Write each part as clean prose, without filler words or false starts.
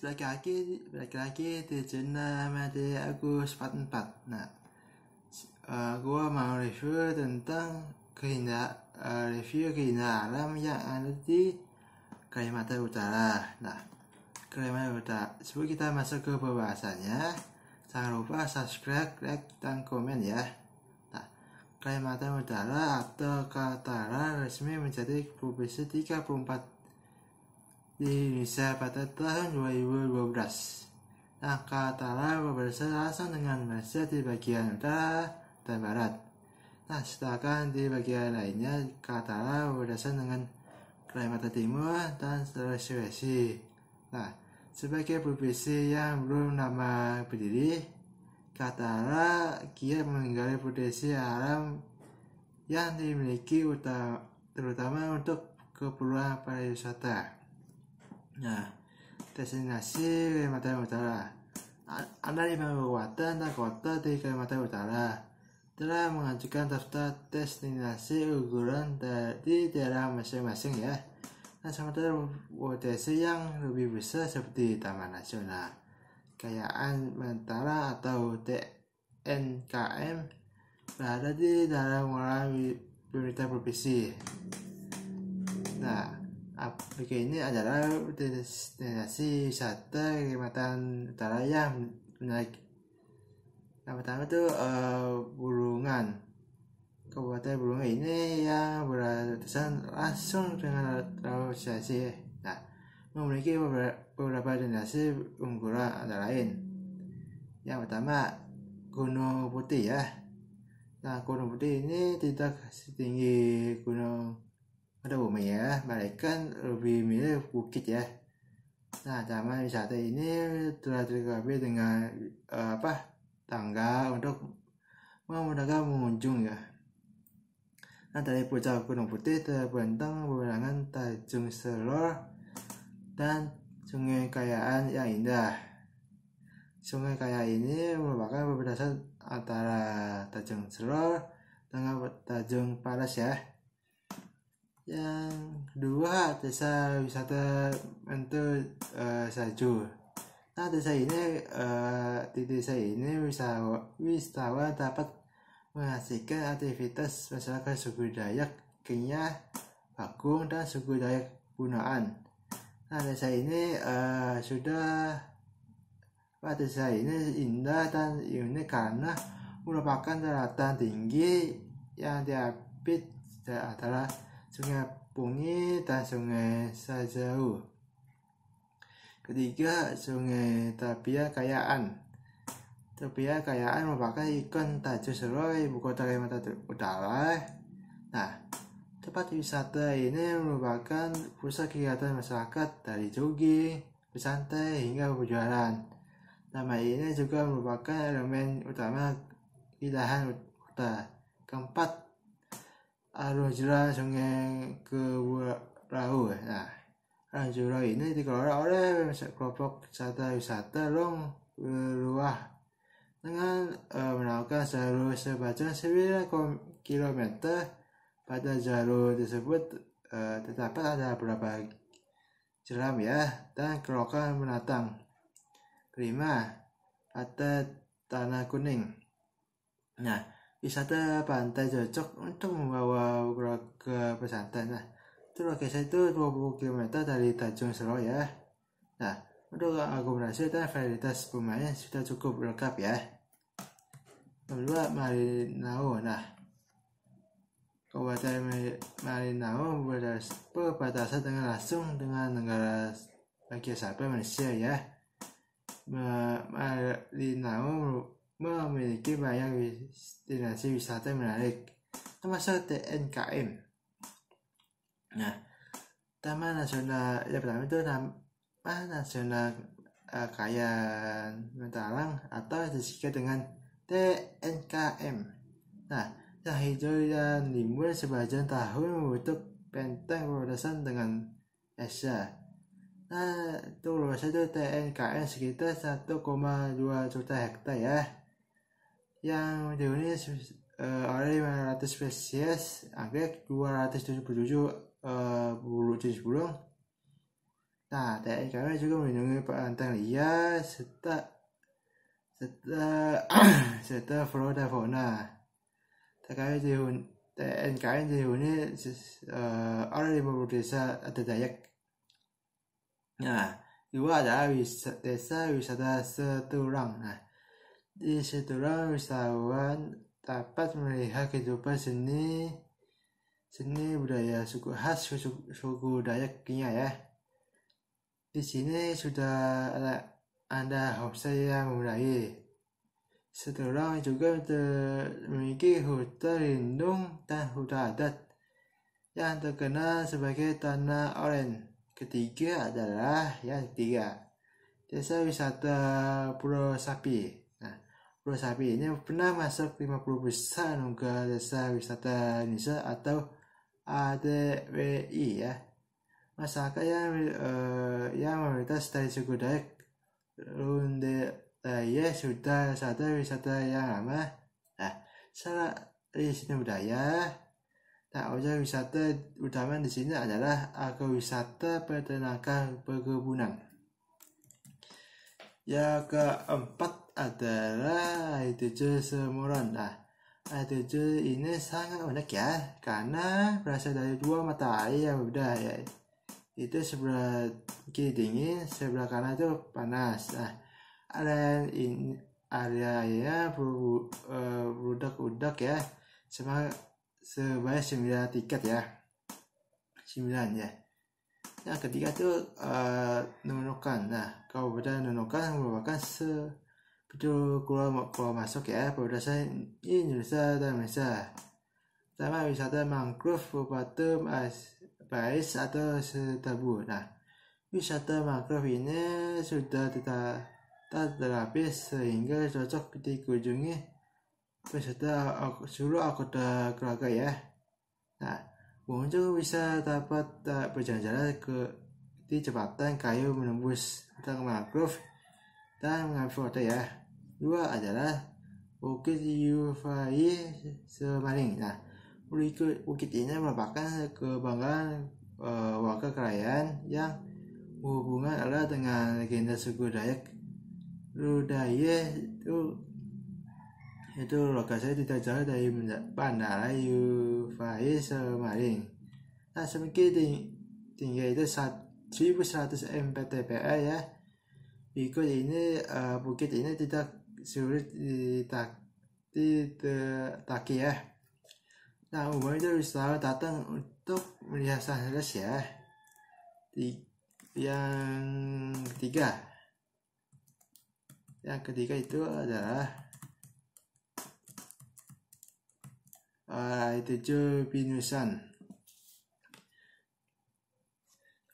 balik lagi di channel Made Agus 44. Nah, gua mau review tentang review keindahan alam yang ada di Kalimantan Utara. Nah, Kalimantan Utara. Sebelum kita masuk ke pembahasannya, jangan lupa subscribe, like, dan komen ya. Nah, Kalimantan Utara atau Kaltara resmi menjadi provinsi 34 di Indonesia pada tahun 2012. Nah, Kaltara berbatasan langsung dengan Malaysia di bagian utara dan barat. Nah, sedangkan di bagian lainnya Kaltara berbatasan dengan Kalimantan Timur dan Sulawesi. Nah, sebagai provinsi yang belum lama berdiri, Kaltara kiat menggali potensi alam yang dimiliki terutama untuk keperluan pariwisata. Nah, destinasi Kalimantan Utara. Ada 5 kabupaten dan kota di Kalimantan Utara telah mengajukan daftar destinasi unggulan di daerah masing-masing ya. Nah, sementara potensi yang lebih besar seperti Taman Nasional Kekayaan Mentara atau TNKM berada di dalam wilayah pemerintah provinsi. Nah, ini adalah destinasi wisata Kalimantan Utara yang menarik. Yang pertama itu Bulungan. Kabupaten Bulungan ini yang berbatasan langsung dengan Laut Sulawesi. Nah, memiliki beberapa destinasi unggulan antara lain. Yang pertama Gunung Putih ya. Nah, Gunung Putih ini tidak setinggi Gunung pada umumnya ya, melainkan lebih mirip bukit ya. Nah, taman wisata ini telah dilengkapi dengan tangga untuk memudahkan pengunjung ya. Nah, dari puncak Gunung Putih terbentang pemandangan Tanjung Selor dan Sungai Kayaan yang indah. Sungai Kayaan ini merupakan perbatasan antara Tanjung Selor dengan Tanjung Palas ya. Yang kedua, desa wisata Mentu Salju. Nah, di desa ini wisatawan dapat menghasilkan aktivitas masyarakat suku Dayak Kenyah, Bakung, dan suku Dayak Punaan. Nah, desa ini desa ini indah dan unik karena merupakan daratan tinggi yang diapit antara Sungai Pungi dan Sungai Sajau. Ketiga, Sungai Tapia Kayaan. Tapia Kayaan merupakan ikon Tanjung Selor, ibu kota Kalimantan Utara. Nah, tempat wisata ini merupakan pusat kegiatan masyarakat dari jogging, bersantai, hingga berjualan. Nama ini juga merupakan elemen utama keindahan kota. Keempat, Arus Jura Sungai Keburau. Nah, Arus Jura ini dikelola oleh kelompok wisata Long Beruah dengan melakukan jalur sepanjang 9 km. Pada jalur tersebut terdapat ada beberapa jeram ya dan kelokan menatang. Kelima, ada Tanah Kuning. Nah, wisata pantai cocok untuk membawa ke pesantren. Nah, itu lokasi itu 20 km dari Tanjung Selor ya. Nah, untuk akomodasi dan fasilitas pemain sudah cukup lengkap ya. Kedua, Malinau. Nah, Kabupaten Malinau berbatasan dengan langsung dengan negara bagian Sabah Malaysia ya. Malinau memiliki banyak destinasi wisata menarik, termasuk TNKM. Nah, Taman Nasional yang pertama itu Taman Nasional Kekayaan Mentara atau disingkat dengan TNKM. Nah, yang hijau dan limbun sepanjang tahun membentuk benteng perbatasan dengan Asia. Nah, itu luasnya itu TNKM sekitar 1,2 juta hektar ya, yang dihuni oleh 500 spesies anggrek, 277 bulu jenis burung. Nah, TNKRI juga melindungi banteng liar serta flora dan fauna. TNKRI dihuni oleh 50 desa adat Dayak. Nah, dua adalah desa wisata Seturang. Nah, di Seturang wisatawan dapat melihat kehidupan seni budaya suku khas suku Dayak Kenya ya. Di sini sudah ada homestay yang memadai. Seturang juga memiliki hutan lindung dan hutan adat yang terkenal sebagai Tanah Oren. Ketiga adalah desa wisata Pulau Sapi. Nah, Pulau Sapi ini pernah masuk 50 besar Anugerah Desa Wisata Indonesia atau ADWI ya. Masyarakat yang mayoritas dari suku Dayak Runde Daya sudah satu wisata yang lama. Nah, dari sini budaya. Nah, objek wisata utama di sini adalah agrowisata peternakan perkebunan. Yang keempat adalah air terjun Semoron. Nah, air terjun ini sangat unik ya, karena berasal dari dua mata air yang berbeda ya. Itu sebelah kiri dingin, sebelah kanan itu panas. Nah, areanya berudak-udak ya, sebanyak 9 tiket ya. 9 ya. Yang ketiga itu Nunukan. Nah, Kabupaten Nunukan merupakan pintu keluar masuk ya berdasarkan Indonesia dan Malaysia. Pertama, wisata mangrove Kabupaten Bais atau Setabu. Nah, wisata mangrove ini sudah terlapis sehingga cocok dikunjungi peserta seluruh anggota keluarga ya. Nah, pengunjung bisa dapat berjalan-jalan di jembatan kayu menembus hutan mangrove dan mengambil foto ya. Dua adalah Bukit Yufai Semaling. Nah, bukit ini merupakan kebanggaan warga Krayan yang berhubungan erat dengan legenda suku Dayak Rudaye itu lokasinya tidak jauh dari Bandara Yufai Semaling. Nah, semakin tinggi itu 1100 mdpl ya. Berikut ini bukit ini tidak sulit ditaki ya. Nah, umumnya itu wisatawan datang untuk melihat sunrise ya. Yang ketiga itu adalah air terjun Pinusan.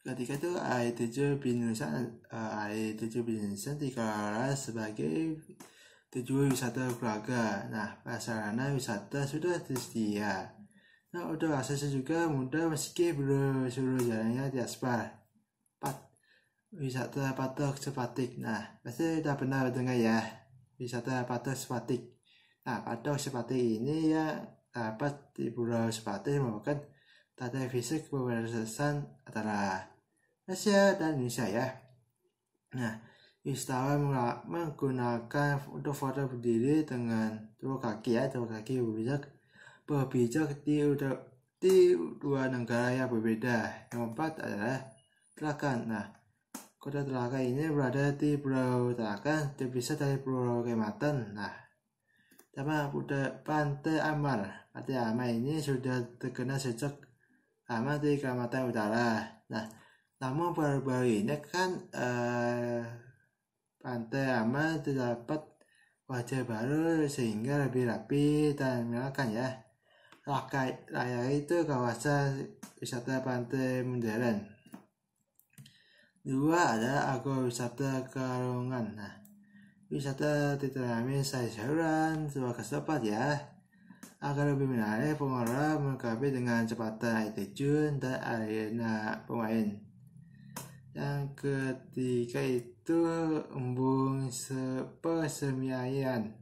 Ketika itu air terjun Pinusan dikelola sebagai tujuan wisata keluarga. Nah, prasarana wisata sudah tersedia. Nah, untuk aksesnya juga mudah meski belum seluruh jalannya di aspal. 4. Wisata Patok Sepatik. Nah, pasti sudah pernah dengar ya, wisata Patok Sepatik. Nah, Patok Sepatik ini ya dapat di Pulau Sepatik merupakan tata fisik perbatasan antara Asia dan Indonesia ya. Nah, wisatawan menggunakan untuk foto berdiri dengan dua kaki berpijak di dua negara yang berbeda. Yang keempat adalah Tarakan. Nah, kota Tarakan ini berada di Pulau Tarakan, terpisah dari Pulau Kalimantan. Nah, sama Pantai Amal. Pantai Amal ini sudah terkenal sejak lama di Kalimantan Utara. Nah, namun baru-baru ini kan Pantai Amal terdapat wajah baru sehingga lebih rapi dan menyenangkan ya. Raya itu kawasan wisata pantai modern. 2 adalah agrowisata Karungan. Nah, wisata ditanami sayur-sayuran sebagai tempat ya. Agar lebih menarik, pengelola melengkapi dengan jembatan air terjun dan arena pemain. Yang ketiga itu embung persemayan.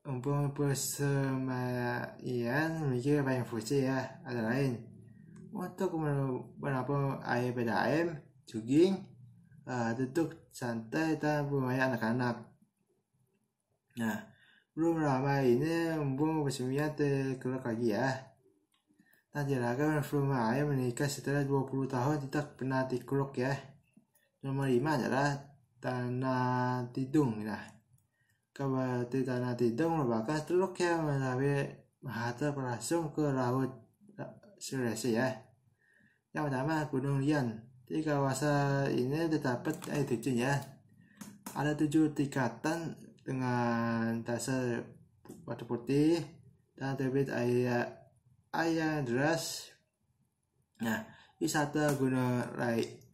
Embung persemayan memiliki banyak fungsi ya, ada lain untuk menampung air PDAM, jogging, duduk santai dan bermain anak-anak. Nah, belum lama ini mumpung peresmian terkeluar lagi ya. Nah, diharapkan rumah ayah menikah setelah 20 tahun tidak pernah dikeruk ya. Nomor 5 adalah Tanah Tidung. Nah, kabupaten Tanah Tidung merupakan teluk yang melalui menghadap langsung ke laut Sulawesi ya. Yang pertama Gunung Lian. Di kawasan ini terdapat air terjun ya. Ada 7 tingkatan dengan dasar batu putih dan terbit air yang deras. Nah, wisata Gunung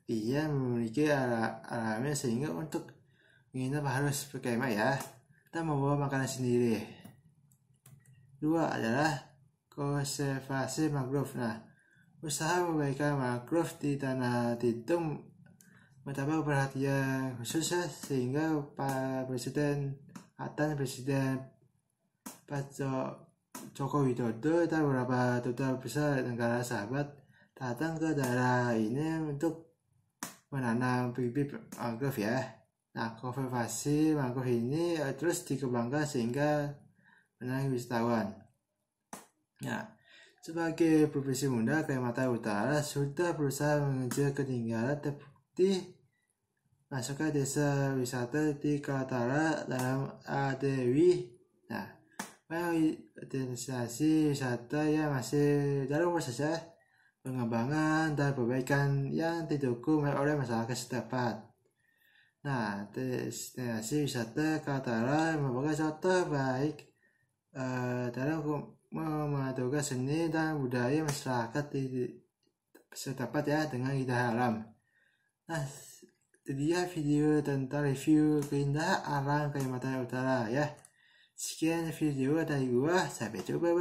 Lian memiliki alamnya sehingga untuk menginap harus berkemah ya dan membawa makanan sendiri. 2 adalah konservasi mangrove. Nah, usaha perbaikan mangrove di Tanah Tidung mendapat perhatian khusus sehingga Pak Presiden Atan, Presiden Pak Joko Widodo dan beberapa duta besar negara sahabat datang ke daerah ini untuk menanam bibit mangrove ya. Nah, konservasi mangrove ini terus dikembangkan sehingga menarik wisatawan. Nah, sebagai provinsi muda, Kalimantan Utara sudah berusaha mengejar ketinggalan terbukti masukkan desa wisata di Kaltara dalam ADW. Nah, destinasi wisata yang masih dalam proses pengembangan dan perbaikan yang didukung oleh masyarakat setempat. Nah, destinasi wisata Kaltara merupakan contoh baik dalam memadukan seni dan budaya masyarakat di setempat ya dengan keindahan alam. Nah, itu dia video tentang review keindahan alam Kalimantan Utara ya. Sekian video dari gua, sampai jumpa.